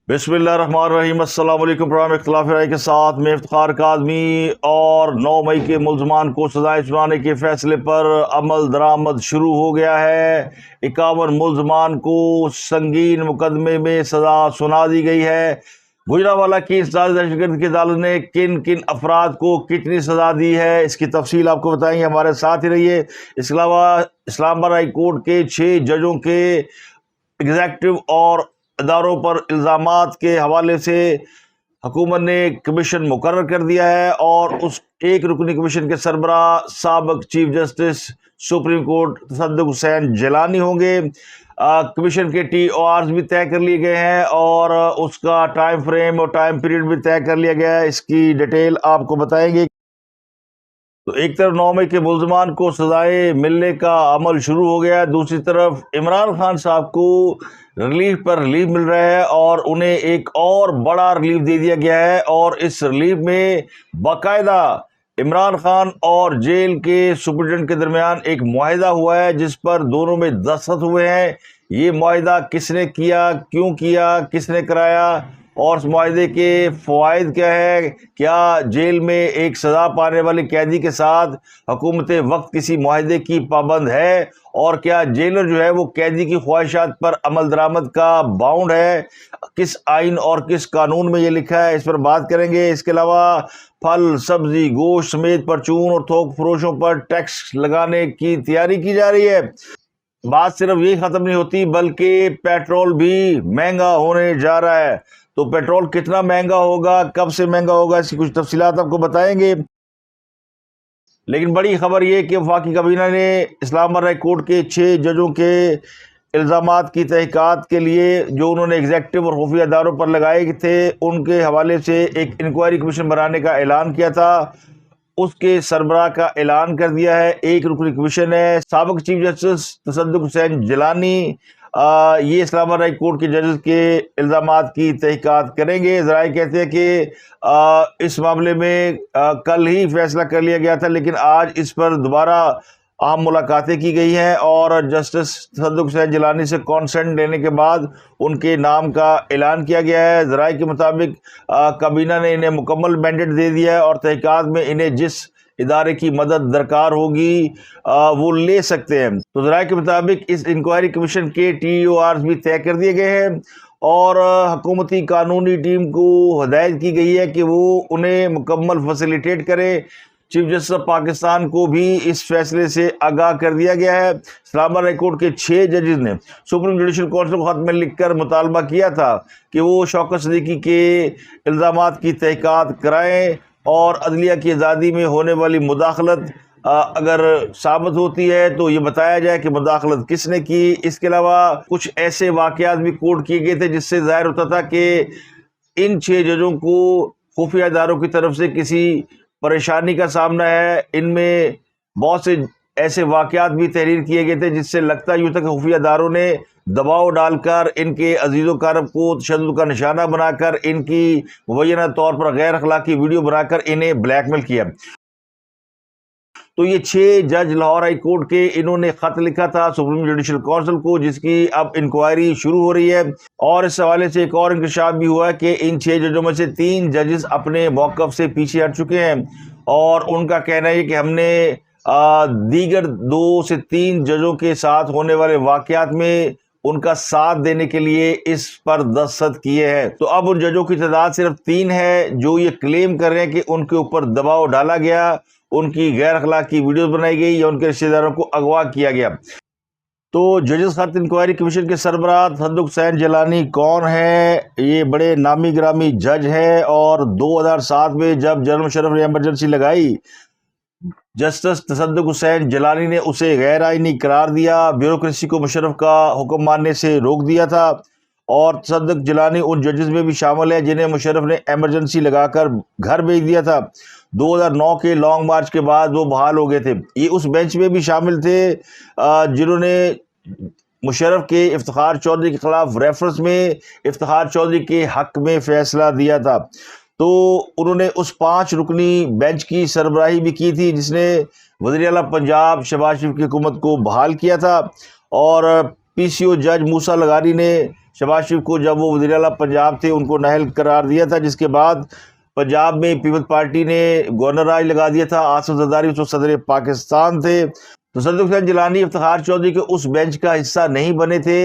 بسم اللہ الرحمن الرحیم۔ السلام علیکم۔ پروگرام اختلاف رائے کے ساتھ میں افتخار کاظمی اور 9 مئی کے ملزمان کو سزائیں سنانے کے فیصلے پر عمل درآمد شروع ہو گیا ہے۔ 51 ملزمان کو سنگین مقدمے میں سزا سنا دی گئی ہے۔ گجرانوالہ کی انسداد دہشت گرد کی عدالت نے کن کن افراد کو کتنی سزا دی ہے، اس کی تفصیل آپ کو بتائیں گے، ہمارے ساتھ ہی رہیے۔ اس کے علاوہ اسلام آباد ہائی کورٹ کے 6 ججوں کے ایگزیکٹو اور اداروں پر الزامات کے حوالے سے حکومت نے کمیشن مقرر کر دیا ہے، اور اس ایک رکنی کمیشن کے سربراہ سابق چیف جسٹس سپریم کورٹ تصدق حسین جیلانی ہوں گے۔ کمیشن کے TORs بھی طے کر لیے گئے ہیں، اور اس کا ٹائم فریم اور ٹائم پیریڈ بھی طے کر لیا گیا ہے۔ اس کی ڈیٹیل آپ کو بتائیں گے۔ تو ایک طرف 9 مئی کے ملزمان کو سزائیں ملنے کا عمل شروع ہو گیا ہے، دوسری طرف عمران خان صاحب کو ریلیف پر ریلیف مل رہا ہے، اور انہیں ایک اور بڑا ریلیف دے دیا گیا ہے، اور اس ریلیف میں باقاعدہ عمران خان اور جیل کے سپرنٹینڈنٹ کے درمیان ایک معاہدہ ہوا ہے جس پر دونوں میں دستخط ہوئے ہیں۔ یہ معاہدہ کس نے کیا، کیوں کیا، کس نے کرایا، اور اس معاہدے کے فوائد کیا ہے؟ کیا جیل میں ایک سزا پانے والے قیدی کے ساتھ حکومت وقت کسی معاہدے کی پابند ہے، اور کیا جیلر جو ہے وہ قیدی کی خواہشات پر عمل درآمد کا باؤنڈ ہے؟ کس آئین اور کس قانون میں یہ لکھا ہے، اس پر بات کریں گے۔ اس کے علاوہ پھل، سبزی، گوشت سمیت پرچون اور تھوک فروشوں پر ٹیکس لگانے کی تیاری کی جا رہی ہے۔ بات صرف یہی ختم نہیں ہوتی، بلکہ پیٹرول بھی مہنگا ہونے جا رہا ہے۔ تو پیٹرول کتنا مہنگا ہوگا، کب سے مہنگا ہوگا، اس کی کچھ تفصیلات آپ کو بتائیں گے۔ لیکن بڑی خبر یہ کہ وفاقی کابینہ نے اسلام آباد ہائی کورٹ کے 6 ججوں کے الزامات کی تحقیقات کے لیے جو انہوں نے ایگزیکٹو اور خفیہ اداروں پر لگائے تھے، ان کے حوالے سے ایک انکوائری کمیشن بنانے کا اعلان کیا تھا۔ اس کے سربراہ کا اعلان کر دیا ہے۔ ایک رکنی کمیشن ہے، سابق چیف جسٹس تصدق حسین جیلانی یہ اسلام آباد ہائی کورٹ کے ججز کے الزامات کی تحقیقات کریں گے۔ ذرائع کہتے ہیں کہ اس معاملے میں کل ہی فیصلہ کر لیا گیا تھا، لیکن آج اس پر دوبارہ عام ملاقاتیں کی گئی ہیں، اور جسٹس تصدق حسین جیلانی سے کانسنٹ لینے کے بعد ان کے نام کا اعلان کیا گیا ہے۔ ذرائع کے مطابق کابینہ نے انہیں مکمل مینڈیٹ دے دیا ہے، اور تحقیقات میں انہیں جس ادارے کی مدد درکار ہوگی وہ لے سکتے ہیں۔ تو ذرائع کے مطابق اس انکوائری کمیشن کے TORs بھی طے کر دیے گئے ہیں، اور حکومتی قانونی ٹیم کو ہدایت کی گئی ہے کہ وہ انہیں مکمل فیسیلیٹیٹ کرے۔ چیف جسٹس آف پاکستان کو بھی اس فیصلے سے آگاہ کر دیا گیا ہے۔ اسلام آباد ہائی کورٹ کے 6 ججز نے سپریم جوڈیشل کونسل کو خط میں لکھ کر مطالبہ کیا تھا کہ وہ شوکت صدیقی کے الزامات کی تحقیقات کرائیں، اور عدلیہ کی آزادی میں ہونے والی مداخلت اگر ثابت ہوتی ہے تو یہ بتایا جائے کہ مداخلت کس نے کی۔ اس کے علاوہ کچھ ایسے واقعات بھی کوٹ کیے گئے تھے جس سے ظاہر ہوتا تھا کہ ان 6 ججوں کو خفیہ اداروں کی طرف سے کسی پریشانی کا سامنا ہے۔ ان میں بہت سے ایسے واقعات بھی تحریر کیے گئے تھے جس سے لگتا یوں تھا کہ خفیہ اداروں نے دباؤ ڈال کر ان کے عزیز و اقارب کو تشدد کا نشانہ بنا کر، ان کی مبینہ طور پر غیر اخلاقی ویڈیو بنا کر انہیں بلیک میل کیا۔ تو یہ 6 جج لاہور ہائی کورٹ کے، انہوں نے خط لکھا تھا سپریم جوڈیشل کونسل کو، جس کی اب انکوائری شروع ہو رہی ہے۔ اور اس حوالے سے ایک اور انکشاف بھی ہوا ہے کہ ان 6 ججوں میں سے 3 ججز اپنے موقف سے پیچھے ہٹ چکے ہیں، اور ان کا کہنا ہے کہ ہم نے دیگر 2 سے 3 ججوں کے ساتھ ہونے والے واقعات میں ان کا ساتھ دینے کے لیے اس پر دستخط کیے ہیں۔ تو اب ان ججوں کی تعداد صرف 3 ہے جو یہ کلیم کر رہے ہیں کہ ان کے اوپر دباؤ ڈالا گیا، ان کی غیر اخلاقی ویڈیوز بنائی گئی، یا ان کے رشتہ داروں کو اغوا کیا گیا۔ تو ججز خط انکوائری کمیشن کے سربراہ تصدق حسین جیلانی کون ہے؟ یہ بڑے نامی گرامی جج ہے، اور 2007 میں جب جنرل مشرف نے ایمرجنسی لگائی، جسٹس تصدق حسین جیلانی نے اسے غیر آئینی قرار دیا، بیوروکریسی کو مشرف کا حکم ماننے سے روک دیا تھا، اور تصدق جیلانی ان ججز میں بھی شامل ہے جنہیں مشرف نے ایمرجنسی لگا کر گھر بھیج دیا تھا۔ 2009 کے لانگ مارچ کے بعد وہ بحال ہو گئے تھے۔ یہ اس بینچ میں بھی شامل تھے جنہوں نے مشرف کے افتخار چودھری کے خلاف ریفرنس میں افتخار چودھری کے حق میں فیصلہ دیا تھا۔ تو انہوں نے اس 5 رکنی بینچ کی سربراہی بھی کی تھی جس نے وزیر اعلیٰ پنجاب شہباز شریف کی حکومت کو بحال کیا تھا، اور PCO جج موسیٰ لغاری نے شہباز شریف کو جب وہ وزیر اعلیٰ پنجاب تھے ان کو نااہل قرار دیا تھا، جس کے بعد پنجاب میں پیپلز پارٹی نے گورنر راج لگا دیا تھا۔ آصف زرداری اس وقت صدر پاکستان تھے۔ تصدق حسین جیلانی افتخار چودھری کے اس بینچ کا حصہ نہیں بنے تھے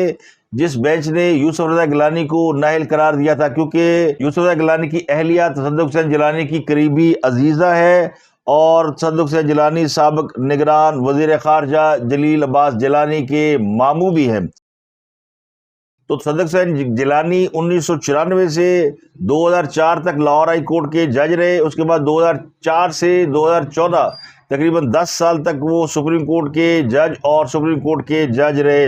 جس بینچ نے یوسف رضا گیلانی کو نااہل قرار دیا تھا، کیونکہ یوسف رضا گیلانی کی اہلیہ تصدق حسین جیلانی کی قریبی عزیزہ ہے اور تصدق حسین جیلانی سابق نگران وزیر خارجہ جلیل عباس جیلانی کے ماموں بھی ہیں۔ تو تصدق حسین جیلانی 1994 سے 2004 تک لاہور ہائی کورٹ کے جج رہے، اس کے بعد 2004 سے 2014 تقریباً 10 سال تک وہ سپریم کورٹ کے جج اور سپریم کورٹ کے جج رہے۔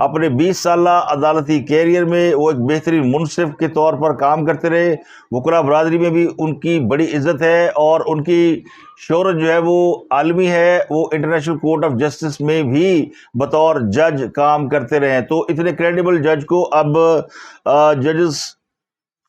اپنے 20 سالہ عدالتی کیریئر میں وہ ایک بہترین منصف کے طور پر کام کرتے رہے۔ وکلاء برادری میں بھی ان کی بڑی عزت ہے اور ان کی شہرت جو ہے وہ عالمی ہے، وہ انٹرنیشنل کورٹ آف جسٹس میں بھی بطور جج کام کرتے رہے ہیں۔ تو اتنے کریڈیبل جج کو اب ججز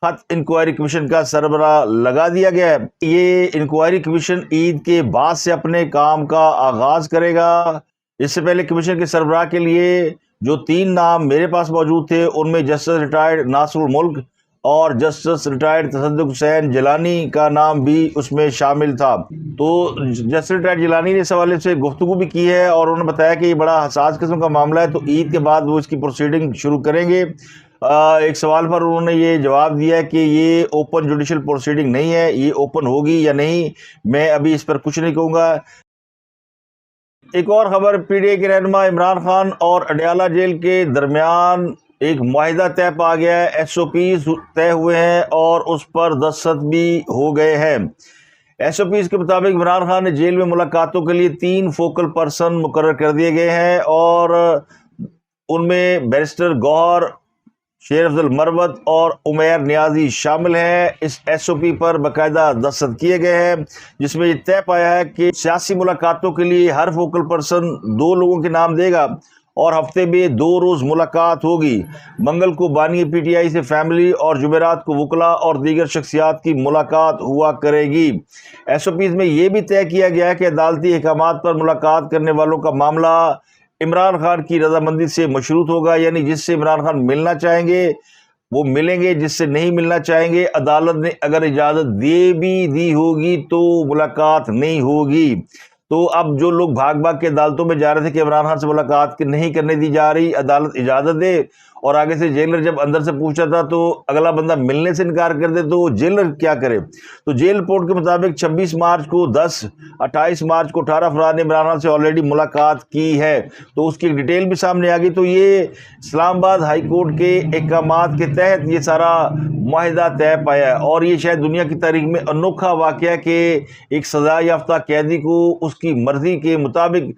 خط انکوائری کمیشن کا سربراہ لگا دیا گیا ہے۔ یہ انکوائری کمیشن عید کے بعد سے اپنے کام کا آغاز کرے گا۔ اس سے پہلے کمیشن کے سربراہ کے لیے جو 3 نام میرے پاس موجود تھے ان میں جسٹس ریٹائرڈ ناصر الملک اور جسٹس ریٹائرڈ تصدق حسین جیلانی کا نام بھی اس میں شامل تھا۔ تو جسٹس ریٹائرڈ جیلانی نے اس حوالے سے گفتگو بھی کی ہے اور انہوں نے بتایا کہ یہ بڑا حساس قسم کا معاملہ ہے، تو عید کے بعد وہ اس کی پروسیڈنگ شروع کریں گے۔ ایک سوال پر انہوں نے یہ جواب دیا ہے کہ یہ اوپن جوڈیشل پروسیڈنگ نہیں ہے، یہ اوپن ہوگی یا نہیں میں ابھی اس پر کچھ نہیں کہوں گا۔ ایک اور خبر، PTI کے رہنما عمران خان اور اڈیالہ جیل کے درمیان ایک معاہدہ طے پا گیا ہے، SOPs طے ہوئے ہیں اور اس پر دستخط بھی ہو گئے ہیں۔ SOPs کے مطابق عمران خان نے جیل میں ملاقاتوں کے لیے 3 فوکل پرسن مقرر کر دیے گئے ہیں اور ان میں بیرسٹر گوہر، شیر افضل مروت اور عمیر نیازی شامل ہیں۔ اس SOP پر باقاعدہ دستخط کیے گئے ہیں جس میں یہ طے پایا ہے کہ سیاسی ملاقاتوں کے لیے ہر فوکل پرسن 2 لوگوں کے نام دے گا اور ہفتے میں 2 روز ملاقات ہوگی۔ منگل کو بانی PTI سے فیملی اور جمعرات کو وکلاء اور دیگر شخصیات کی ملاقات ہوا کرے گی۔ SOPs میں یہ بھی طے کیا گیا ہے کہ عدالتی احکامات پر ملاقات کرنے والوں کا معاملہ عمران خان کی رضامندی سے مشروط ہوگا، یعنی جس سے عمران خان ملنا چاہیں گے وہ ملیں گے، جس سے نہیں ملنا چاہیں گے عدالت نے اگر اجازت دی ہوگی تو ملاقات نہیں ہوگی۔ تو اب جو لوگ بھاگ بھاگ کے عدالتوں میں جا رہے تھے کہ عمران خان سے ملاقات نہیں کرنے دی جا رہی، عدالت اجازت دے، اور آگے سے جیلر جب اندر سے پوچھا تھا تو اگلا بندہ ملنے سے انکار کر دے تو جیلر کیا کرے؟ تو جیل رپورٹ کے مطابق 26 مارچ کو 10، 28 مارچ کو 18 افراد نے عمران خان سے آلریڈی ملاقات کی ہے، تو اس کی ایک ڈیٹیل بھی سامنے آ گئی۔ تو یہ اسلام آباد ہائی کورٹ کے احکامات کے تحت یہ سارا معاہدہ طے پایا ہے اور یہ شاید دنیا کی تاریخ میں انوکھا واقعہ ہے کہ ایک سزا یافتہ قیدی کو اس کی مرضی کے مطابق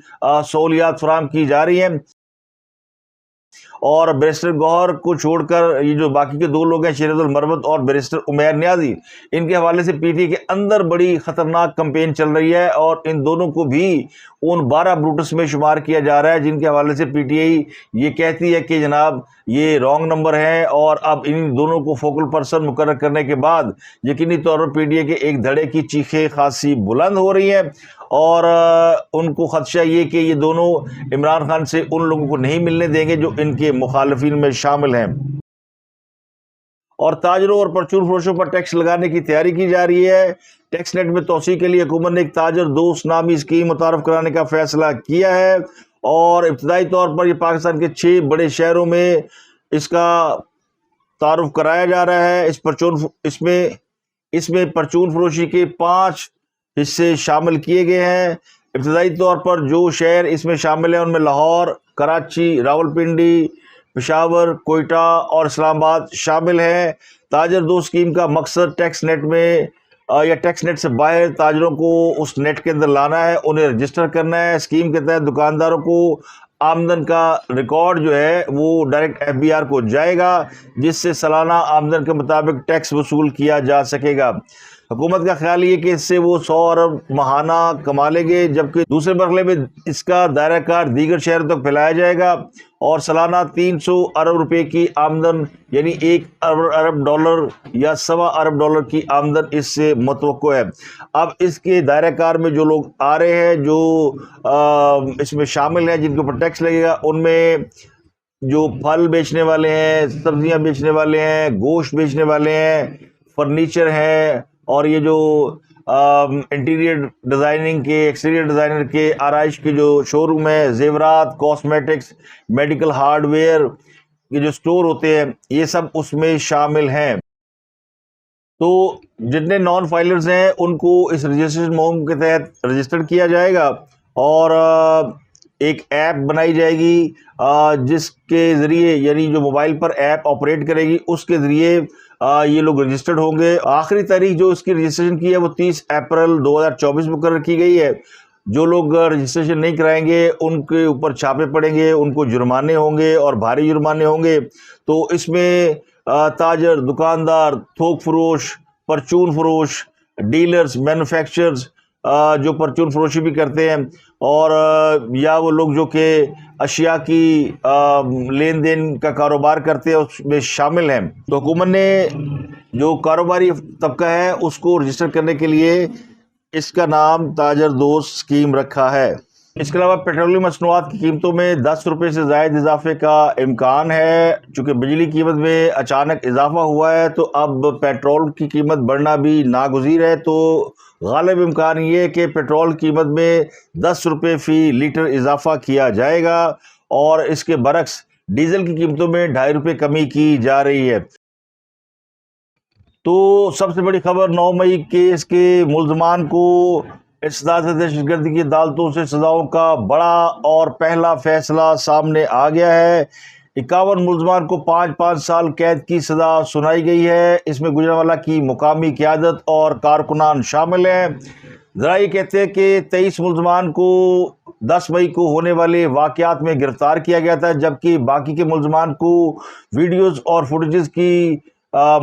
سہولیات فراہم کی جا رہی ہیں۔ اور بیرسٹر گوہر کو چھوڑ کر یہ جو باقی کے 2 لوگ ہیں، شیر افضل مروت اور بیرسٹر عمیر نیازی، ان کے حوالے سے PTI کے اندر بڑی خطرناک کمپین چل رہی ہے اور ان دونوں کو بھی ان 12 بروٹس میں شمار کیا جا رہا ہے جن کے حوالے سے PTI یہ کہتی ہے کہ جناب یہ رانگ نمبر ہیں، اور اب ان دونوں کو فوکل پرسن مقرر کرنے کے بعد یقینی طور پر PTI کے ایک دھڑے کی چیخیں خاصی بلند ہو رہی ہیں اور ان کو خدشہ یہ کہ یہ دونوں عمران خان سے ان لوگوں کو نہیں ملنے دیں گے جو ان کے مخالفین میں شامل ہیں۔ اور تاجروں اور پرچون فروشوں پر ٹیکس لگانے کی تیاری کی جا رہی ہے۔ ٹیکس نیٹ میں توسیع کے لیے حکومت نے ایک تاجر دوست نامی اسکیم متعارف کرانے کا فیصلہ کیا ہے اور ابتدائی طور پر یہ پاکستان کے 6 بڑے شہروں میں اس کا تعارف کرایا جا رہا ہے۔ اس میں پرچون فروشی کے 5 حصے شامل کیے گئے ہیں۔ ابتدائی طور پر جو شہر اس میں شامل ہیں ان میں لاہور، کراچی، راولپنڈی، پشاور، کوئٹہ اور اسلام آباد شامل ہیں۔ تاجر دو اسکیم کا مقصد ٹیکس نیٹ میں یا ٹیکس نیٹ سے باہر تاجروں کو اس نیٹ کے اندر لانا ہے، انہیں رجسٹر کرنا ہے۔ اسکیم کے تحت دکانداروں کو آمدن کا ریکارڈ جو ہے وہ ڈائریکٹ FBR کو جائے گا، جس سے سالانہ آمدن کے مطابق ٹیکس وصول کیا جا سکے گا۔ حکومت کا خیال یہ کہ اس سے وہ 100 ارب ماہانہ کما لیں گے، جبکہ دوسرے مرحلے میں اس کا دائرہ کار دیگر شہروں تک پھیلایا جائے گا اور سالانہ 300 ارب روپے کی آمدن یعنی 1 ارب ڈالر یا سوا ارب ڈالر کی آمدن اس سے متوقع ہے۔ اب اس کے دائرہ کار میں جو لوگ آ رہے ہیں، جو اس میں شامل ہیں، جن کے اوپر ٹیکس لگے گا، ان میں جو پھل بیچنے والے ہیں، سبزیاں بیچنے والے ہیں، گوشت بیچنے والے ہیں، فرنیچر ہیں، اور یہ جو انٹیریئر ڈیزائننگ کے، ایکسٹیریئر ڈیزائنر کے، آرائش کے جو شو روم ہے، زیورات، کاسمیٹکس، میڈیکل ہارڈ ویئر کے جو سٹور ہوتے ہیں، یہ سب اس میں شامل ہیں۔ تو جتنے نان فائلرز ہیں ان کو اس رجسٹریشن مہم کے تحت رجسٹر کیا جائے گا، اور ایک ایپ بنائی جائے گی جس کے ذریعے، یعنی جو موبائل پر ایپ آپریٹ کرے گی اس کے ذریعے یہ لوگ رجسٹرڈ ہوں گے۔ آخری تاریخ جو اس کی رجسٹریشن کی ہے وہ 30 اپریل 2024 مقرر کی گئی ہے۔ جو لوگ رجسٹریشن نہیں کرائیں گے ان کے اوپر چھاپے پڑیں گے، ان کو جرمانے ہوں گے اور بھاری جرمانے ہوں گے۔ تو اس میں تاجر، دکاندار، تھوک فروش، پرچون فروش، ڈیلرز، مینوفیکچرز جو پرچون فروشی بھی کرتے ہیں، اور یا وہ لوگ جو کہ اشیاء کی لین دین کا کاروبار کرتے ہیں اس میں شامل ہیں۔ تو حکومت نے جو کاروباری طبقہ ہے اس کو رجسٹر کرنے کے لیے اس کا نام تاجر دوست اسکیم رکھا ہے۔ اس کے علاوہ پیٹرولیم مصنوعات کی قیمتوں میں 10 روپے سے زائد اضافے کا امکان ہے۔ چونکہ بجلی قیمت میں اچانک اضافہ ہوا ہے تو اب پیٹرول کی قیمت بڑھنا بھی ناگزیر ہے۔ تو غالب امکان یہ ہے کہ پیٹرول قیمت میں 10 روپے فی لیٹر اضافہ کیا جائے گا، اور اس کے برعکس ڈیزل کی قیمتوں میں 2.5 روپے کمی کی جا رہی ہے۔ تو سب سے بڑی خبر 9 مئی کیس کے ملزمان کو انسداد دہشت گردی کی عدالتوں سے سزاؤں کا بڑا اور پہلا فیصلہ سامنے آ گیا ہے۔ 51 ملزمان کو 5 سال قید کی سزا سنائی گئی ہے۔ اس میں گجرانوالہ کی مقامی قیادت اور کارکنان شامل ہیں۔ ذرائع کہتے ہیں کہ 23 ملزمان کو 10 مئی کو ہونے والے واقعات میں گرفتار کیا گیا تھا، جبکہ باقی کے ملزمان کو ویڈیوز اور فوٹیجز کی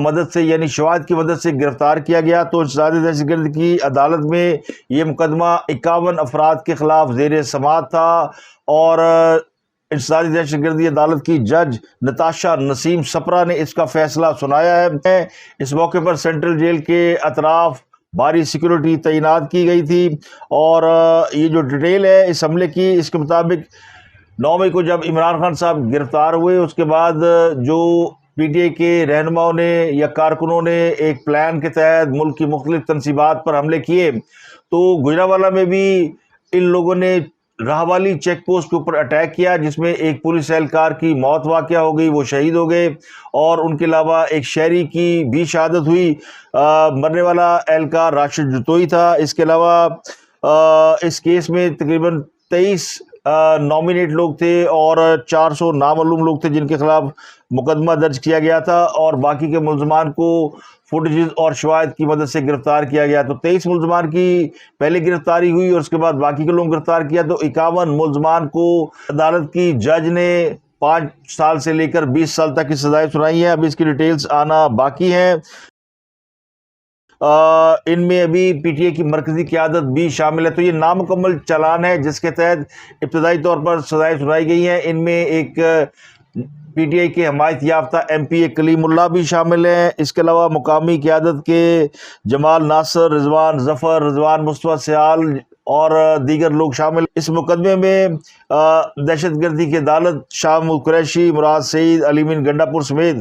مدد سے، یعنی شواہد کی مدد سے گرفتار کیا گیا۔ تو انسداد دہشت گردی کی عدالت میں یہ مقدمہ 51 افراد کے خلاف زیر سماعت تھا، اور انسداد دہشت گردی عدالت کی جج نتاشا نسیم سپرا نے اس کا فیصلہ سنایا ہے۔ اس موقع پر سینٹرل جیل کے اطراف بھاری سیکورٹی تعینات کی گئی تھی، اور یہ جو ڈیٹیل ہے اس حملے کی، اس کے مطابق 9 مئی کو جب عمران خان صاحب گرفتار ہوئے، اس کے بعد جو پی ٹی آئی کے رہنماؤں نے یا کارکنوں نے ایک پلان کے تحت ملک کی مختلف تنصیبات پر حملے کیے، تو گجرانوالہ میں بھی ان لوگوں نے راہوالی چیک پوسٹ کے اوپر اٹیک کیا، جس میں ایک پولیس اہلکار کی موت واقع ہو گئی، وہ شہید ہو گئے، اور ان کے علاوہ ایک شہری کی بھی شہادت ہوئی۔ مرنے والا اہلکار راشد جتوئی تھا۔ اس کے علاوہ اس کیس میں تقریباً 23 نامینیٹ لوگ تھے اور 400 نامعلوم لوگ تھے جن کے خلاف مقدمہ درج کیا گیا تھا، اور باقی کے ملزمان کو فوٹیجز اور شواہد کی مدد سے گرفتار کیا گیا۔ تو 23 ملزمان کی پہلے گرفتاری ہوئی اور اس کے بعد باقی کے لوگ گرفتار کیا۔ تو 51 ملزمان کو عدالت کی جج نے 5 سال سے لے کر 20 سال تک کی سزائیں سنائی ہیں۔ اب اس کی ڈیٹیلز آنا باقی ہیں۔ ان میں ابھی پی ٹی آئی کی مرکزی قیادت بھی شامل ہے۔ تو یہ نامکمل چالان ہے جس کے تحت ابتدائی طور پر سزائیں سنائی گئی ہیں۔ ان میں ایک پی ٹی آئی کے حمایت یافتہ ایم پی اے کلیم اللہ بھی شامل ہیں۔ اس کے علاوہ مقامی قیادت کے جمال ناصر، رضوان ظفر، رضوان مصطفیٰ سیال اور دیگر لوگ شامل۔ اس مقدمے میں دہشت گردی کی عدالت شاہ محمود قریشی، مراد سعید، علی امین گنڈا پور سمیت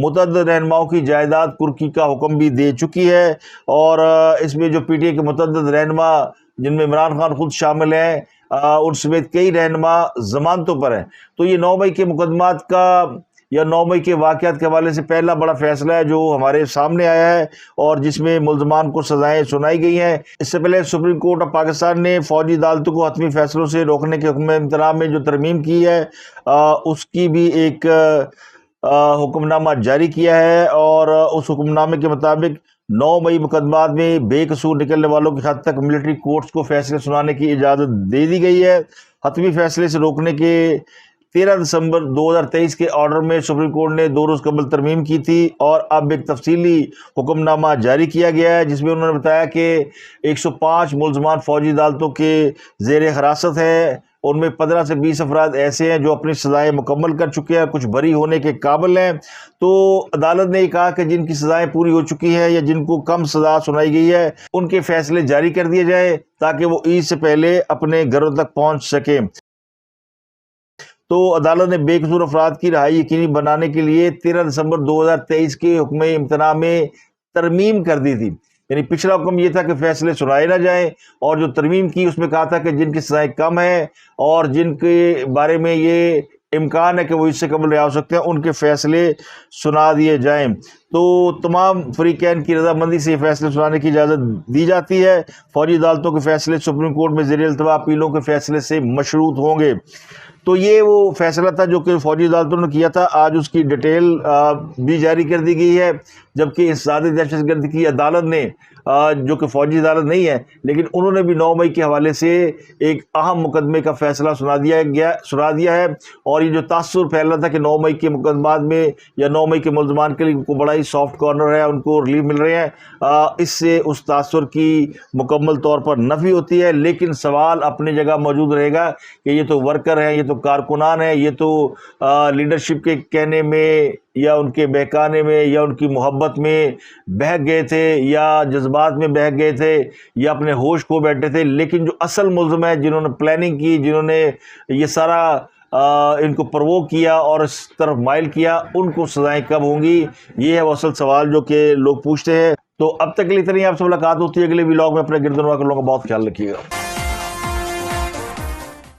متعدد رہنماؤں کی جائیداد کرکی کا حکم بھی دے چکی ہے، اور اس میں جو پی ٹی آئی کے متعدد رہنما جن میں عمران خان خود شامل ہیں، ان سمیت کئی رہنما ضمانتوں پر ہیں۔ تو یہ 9 مئی کے مقدمات کا یا 9 مئی کے واقعات کے حوالے سے پہلا بڑا فیصلہ ہے جو ہمارے سامنے آیا ہے، اور جس میں ملزمان کو سزائیں سنائی گئی ہیں۔ اس سے پہلے سپریم کورٹ آف پاکستان نے فوجی عدالتوں کو حتمی فیصلوں سے روکنے کے حکم امتناع میں جو ترمیم کی ہے اس کی بھی ایک حکم نامہ جاری کیا ہے، اور اس حکم نامے کے مطابق 9 مئی مقدمات میں بے قصور نکلنے والوں کی حد تک ملٹری کورٹس کو فیصلے سنانے کی اجازت دے دی گئی ہے۔ حتمی فیصلے سے روکنے کے 13 دسمبر 2023 کے آرڈر میں سپریم کورٹ نے 2 روز قبل ترمیم کی تھی، اور اب ایک تفصیلی حکم نامہ جاری کیا گیا ہے جس میں انہوں نے بتایا کہ 105 ملزمان فوجی عدالتوں کے زیر حراست ہیں۔ ان میں 15 سے 20 افراد ایسے ہیں جو اپنی سزائیں مکمل کر چکے ہیں، کچھ بری ہونے کے قابل ہیں۔ تو عدالت نے یہ کہا کہ جن کی سزائیں پوری ہو چکی ہیں یا جن کو کم سزا سنائی گئی ہے ان کے فیصلے جاری کر دیے جائیں تاکہ وہ عید سے پہلے اپنے گھروں تک پہنچ سکیں۔ تو عدالت نے بے قصور افراد کی رہائی یقینی بنانے کے لیے 13 دسمبر 2023 کے حکم امتناع میں ترمیم کر دی تھی. یعنی پچھلا حکم یہ تھا کہ فیصلے سنائے نہ جائیں، اور جو ترمیم کی اس میں کہا تھا کہ جن کی سزائیں کم ہیں اور جن کے بارے میں یہ امکان ہے کہ وہ اس سے قبل رہا ہو سکتے ہیں، ان کے فیصلے سنا دیے جائیں. تو تمام فریقین کی رضامندی سے یہ فیصلے سنانے کی اجازت دی جاتی ہے. فوجی عدالتوں کے فیصلے سپریم کورٹ میں زیر التوا اپیلوں کے فیصلے سے مشروط ہوں گے. تو یہ وہ فیصلہ تھا جو کہ فوجی عدالتوں نے کیا تھا. آج اس کی ڈیٹیل بھی جاری کر دی گئی ہے، جبکہ انسداد دہشت گردی کی عدالت نے جو کہ فوجی عدالت نہیں ہے لیکن انہوں نے بھی 9 مئی کے حوالے سے ایک اہم مقدمے کا فیصلہ سنا دیا ہے. اور یہ جو تاثر پھیل رہا تھا کہ 9 مئی کے مقدمات میں یا 9 مئی کے ملزمان کے لیے بڑا ہی سافٹ کارنر ہے، ان کو ریلیف مل رہے ہیں، اس سے اس تاثر کی مکمل طور پر نفی ہوتی ہے. لیکن سوال اپنی جگہ موجود رہے گا کہ یہ تو ورکر ہیں، یہ تو کارکنان ہیں، یہ تو لیڈرشپ کے کہنے میں یا ان کے بہکانے میں یا ان کی محبت میں بہک گئے تھے یا جذبات میں بہک گئے تھے یا اپنے ہوش کھو بیٹھے تھے. لیکن جو اصل ملزم ہیں، جنہوں نے پلاننگ کی، جنہوں نے یہ سارا ان کو پرووک کیا اور اس طرف مائل کیا، ان کو سزائیں کب ہوں گی؟ یہ ہے وہ اصل سوال جو کہ لوگ پوچھتے ہیں. تو اب تک کے لیے اتنی آپ سے ملاقات ہوتی ہے. اگلے ولاگ میں اپنے گرد نواز لوگوں کا بہت خیال رکھیے گا.